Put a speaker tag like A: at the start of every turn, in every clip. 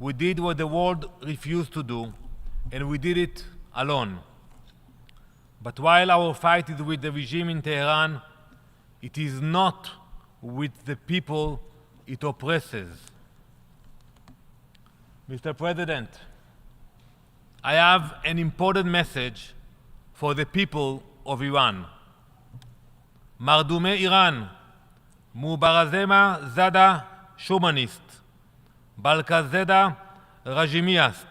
A: we did what the world refused to do, and we did it alone. But while our fight is with the regime in Tehran, it is not with the people it oppresses. Mr. President, I have an important message for the people of Iran. مردم ایران، مبارزه ما زده شما نیست، بلکه زده رژیمی است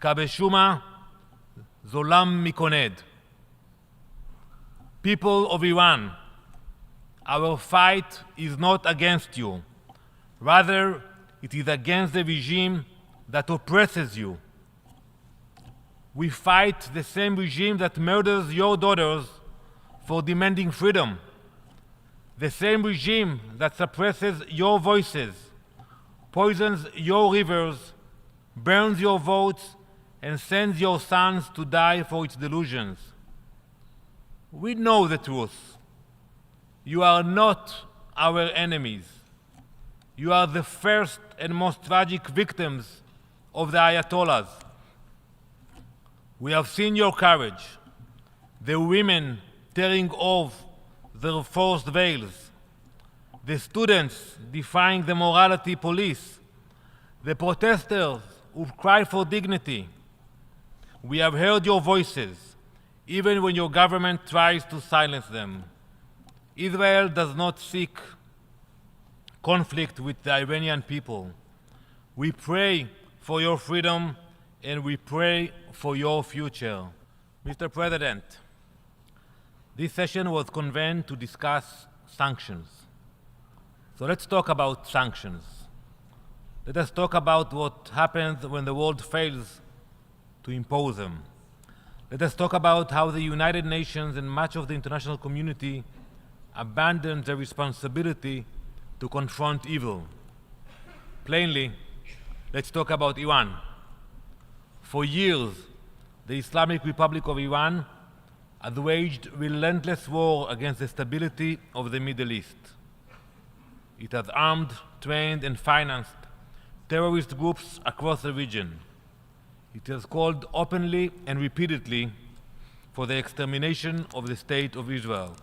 A: که به شما ظلم میکند. People of Iran, our fight is not against you. Rather, it is against the regime that oppresses you. We fight the same regime that murders your daughters for demanding freedom. The same regime that suppresses your voices, poisons your rivers, burns your votes, and sends your sons to die for its delusions. We know the truth. You are not our enemies. You are the first and most tragic victims of the Ayatollahs. We have seen your courage, the women tearing off their forced veils, the students defying the morality police, the protesters who cry for dignity. We have heard your voices, even when your government tries to silence them. Israel does not seek conflict with the Iranian people. We pray for your freedom and we pray for your future. Mr. President, this session was convened to discuss sanctions. So let's talk about sanctions. Let us talk about what happens when the world fails to impose them. Let us talk about how the United Nations and much of the international community abandoned their responsibility to confront evil. Plainly, let's talk about Iran. For years, the Islamic Republic of Iran has waged relentless war against the stability of the Middle East. It has armed, trained, and financed terrorist groups across the region. It has called openly and repeatedly for the extermination of the State of Israel.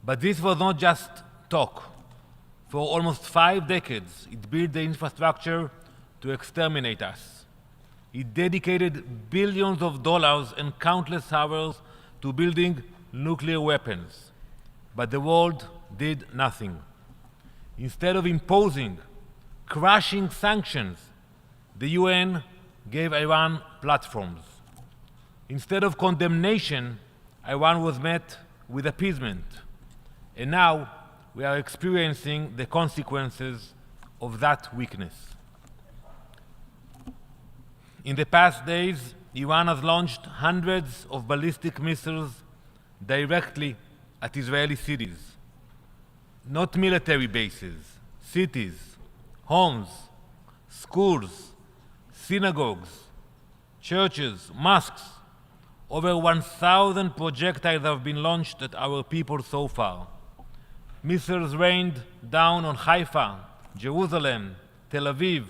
A: But this was not just talk. For almost 5 decades, it built the infrastructure to exterminate us. It dedicated billions of dollars and countless hours to building nuclear weapons. But the world did nothing. Instead of imposing crushing sanctions, the UN gave Iran platforms. Instead of condemnation, Iran was met with appeasement. And now we are experiencing the consequences of that weakness. In the past days, Iran has launched hundreds of ballistic missiles directly at Israeli cities. Not military bases, cities, homes, schools, synagogues, churches, mosques. Over 1,000 projectiles have been launched at our people so far. Missiles rained down on Haifa, Jerusalem, Tel Aviv.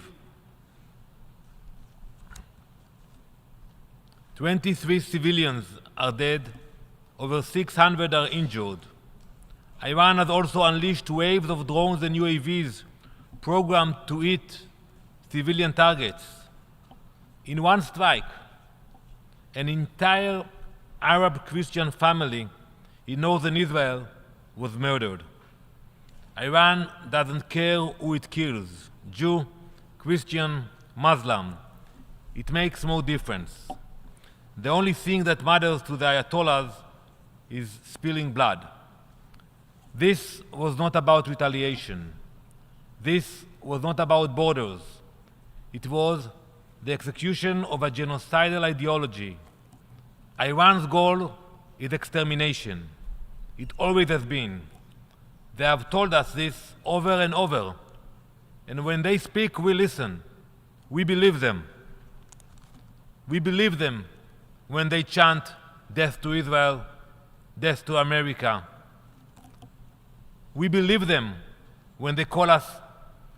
A: 23 civilians are dead, over 600 are injured. Iran has also unleashed waves of drones and UAVs programmed to hit civilian targets. In one strike, an entire Arab Christian family in northern Israel was murdered. Iran doesn't care who it kills, Jew, Christian, Muslim. It makes no difference. The only thing that matters to the Ayatollahs is spilling blood. This was not about retaliation. This was not about borders. It was the execution of a genocidal ideology. Iran's goal is extermination. It always has been. They have told us this over and over. And when they speak, we listen. We believe them. We believe them when they chant, "Death to Israel, death to America." We believe them when they call us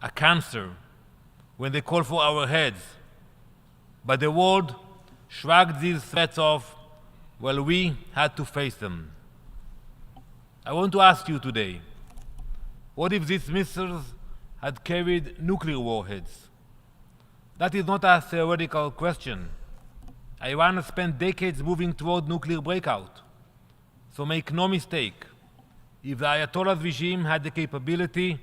A: a cancer. when they called for our heads. But the world shrugged these threats off while we had to face them. I want to ask you today, what if these missiles had carried nuclear warheads? That is not a theoretical question. Iran has spent decades moving toward nuclear breakout. So make no mistake, if the Ayatollah's regime had the capability,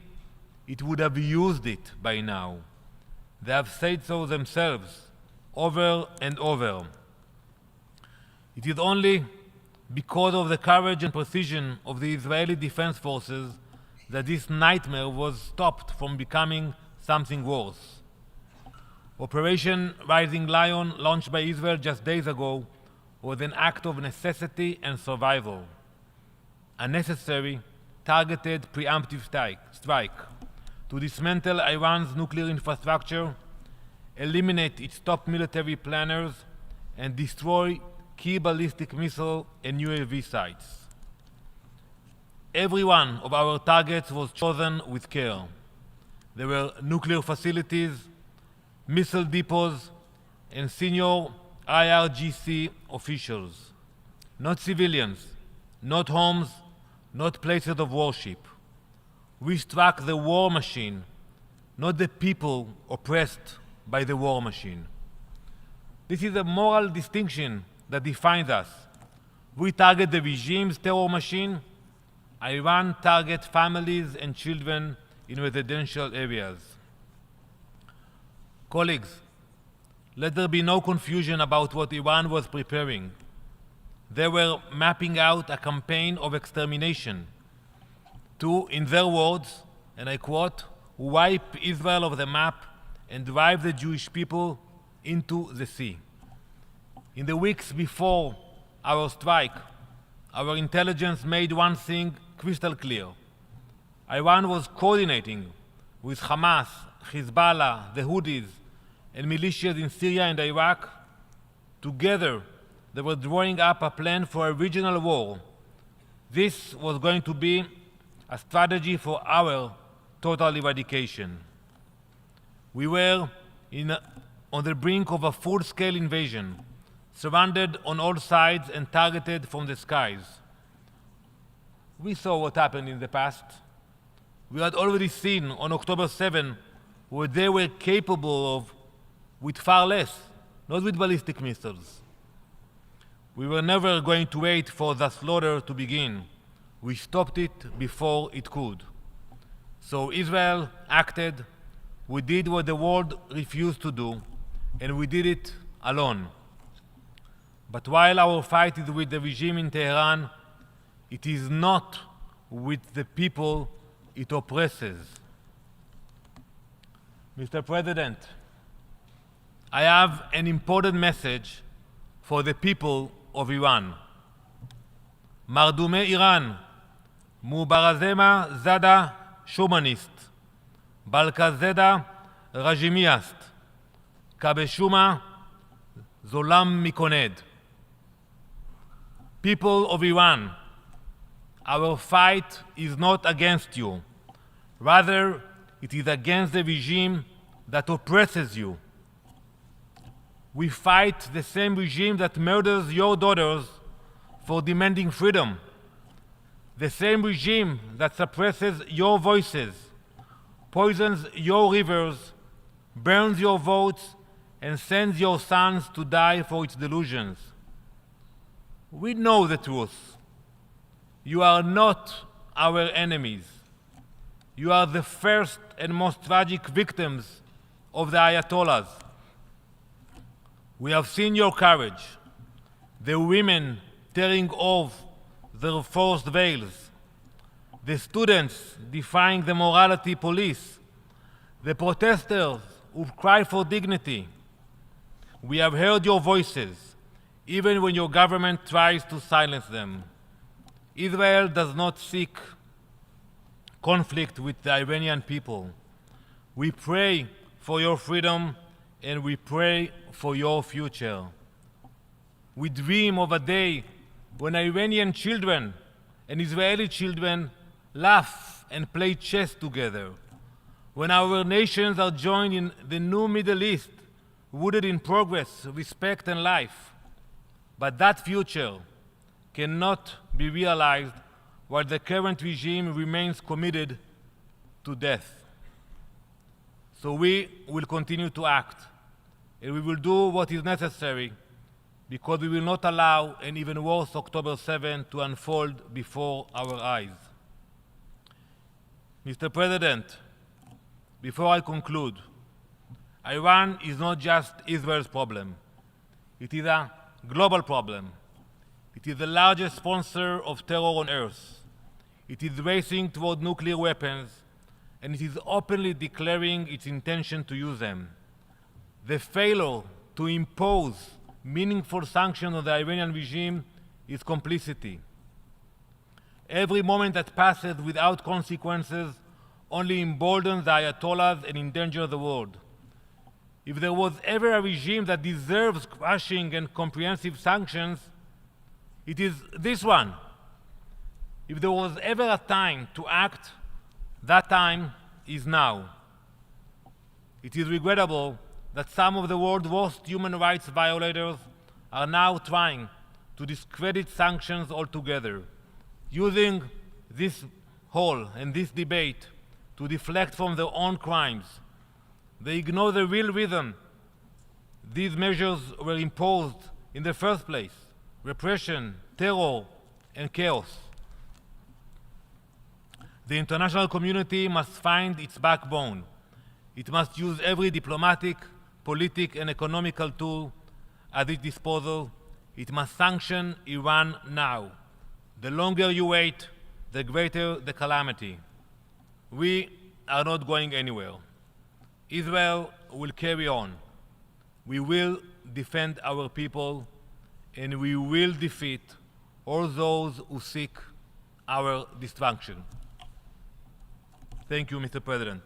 A: it would have used it by now. They have said so themselves, over and over. It is only because of the courage and precision of the Israeli Defense Forces that this nightmare was stopped from becoming something worse. Operation Rising Lion, launched by Israel just days ago, was an act of necessity and survival. A necessary, targeted preemptive strike to dismantle Iran's nuclear infrastructure, eliminate its top military planners, and destroy key ballistic missile and UAV sites. Every one of our targets was chosen with care. There were nuclear facilities, missile depots, and senior IRGC officials. Not civilians, not homes, not places of worship. We struck the war machine, not the people oppressed by the war machine. This is a moral distinction that defines us. We target the regime's terror machine. Iran targets families and children in residential areas. Colleagues, let there be no confusion about what Iran was preparing. They were mapping out a campaign of extermination to, in their words, and I quote, wipe Israel off the map and drive the Jewish people into the sea. In the weeks before our strike, our intelligence made one thing crystal clear. Iran was coordinating with Hamas, Hezbollah, the Houthis, and militias in Syria and Iraq. Together, they were drawing up a plan for a regional war. This was going to be a strategy for our total eradication. We were on the brink of a full-scale invasion, surrounded on all sides and targeted from the skies. We saw what happened in the past. We had already seen on October 7 what they were capable of with far less, not with ballistic missiles. We were never going to wait for the slaughter to begin. We stopped it before it could. So Israel acted, we did what the world refused to do, and we did it alone. But while our fight is with the regime in Tehran, it is not with the people it oppresses. Mr. President, I have an important message for the people of Iran. Mardume Iran, Mubaraze zada Shumanist, Balka zeda Rژیمی است, Kabeshuma Zolam Mikoned. People of Iran, our fight is not against you. Rather, it is against the regime that oppresses you. We fight the same regime that murders your daughters for demanding freedom. The same regime that suppresses your voices, poisons your rivers, burns your votes, and sends your sons to die for its delusions. We know the truth. You are not our enemies. You are the first and most tragic victims of the Ayatollahs. We have seen your courage, the women tearing off their forced veils, the students defying the morality police, the protesters who cry for dignity. We have heard your voices, even when your government tries to silence them. Israel does not seek conflict with the Iranian people. We pray for your freedom and we pray for your future. We dream of a day when Iranian children and Israeli children laugh and play chess together, when our nations are joined in the new Middle East, rooted in progress, respect, and life. But that future cannot be realized while the current regime remains committed to death. So we will continue to act, and we will do what is necessary because we will not allow an even worse October 7 to unfold before our eyes. Mr. President, before I conclude, Iran is not just Israel's problem. It is a global problem. It is the largest sponsor of terror on earth. It is racing toward nuclear weapons, and it is openly declaring its intention to use them. The failure to impose meaningful sanctions on the Iranian regime is complicity. Every moment that passes without consequences only emboldens the Ayatollahs and endangers the world. If there was ever a regime that deserves crushing and comprehensive sanctions, it is this one. If there was ever a time to act, that time is now. It is regrettable that some of the world's worst human rights violators are now trying to discredit sanctions altogether, using this hall and this debate to deflect from their own crimes. They ignore the real reason these measures were imposed in the first place: repression, terror, and chaos. The international community must find its backbone. It must use every diplomatic, political, and economical tool at its disposal. It must sanction Iran now. The longer you wait, the greater the calamity. We are not going anywhere. Israel will carry on. We will defend our people, and we will defeat all those who seek our destruction. Thank you, Mr. President.